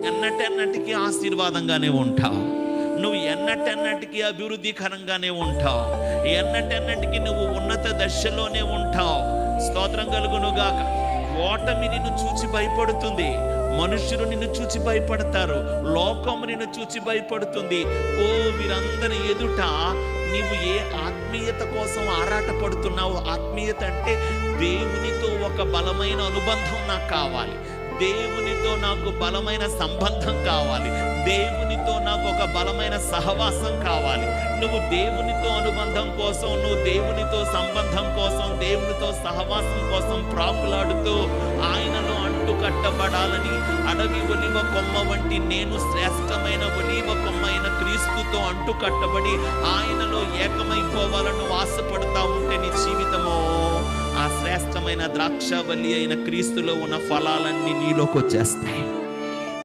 ఎన్నటెన్నటికీ ఆశీర్వాదంగానే ఉంటావు. నువ్వు ఎన్నటెన్నటికీ అభివృద్ధికరంగానే ఉంటావు. ఎన్నటెన్నటికీ నువ్వు ఉన్నత దశలోనే ఉంటావు. స్తోత్రం కలుగునుగాక. ఓటమి నిన్ను చూచి భయపడుతుంది, మనుషులు నిన్ను చూచి భయపడతారు, లోకము నిన్ను చూచి భయపడుతుంది. వీరందరి ఎదుట నీవు ఏ ఆత్మీయత కోసం ఆరాటపడుతున్నావు? ఆత్మీయత అంటే దేవునితో ఒక బలమైన అనుబంధం నాకు కావాలి, దేవునితో నాకు బలమైన సంబంధం కావాలి, దేవునితో నాకు ఒక బలమైన సహవాసం కావాలి. నువ్వు దేవునితో అనుబంధం కోసం, నువ్వు దేవునితో సంబంధం కోసం, దేవునితో సహవాసం కోసం ప్రాకులాడుతూ ఆయనలో అంటు కట్టబడాలని, అడవి ఒలివ కొమ్మ వంటి నేను శ్రేష్టమైన ఒలివ కొమ్మ అయిన క్రీస్తుతో అంటు కట్టబడి ఆయనలో ఏకమైపోవాలని ఆశపడుతూ ఉంటే నీ జీవితమో ఆ శ్రేష్టమైన ద్రాక్షవల్లి అయిన క్రీస్తులో ఉన్న ఫలాలన్నీ నీలోకి వచ్చేస్తాయి.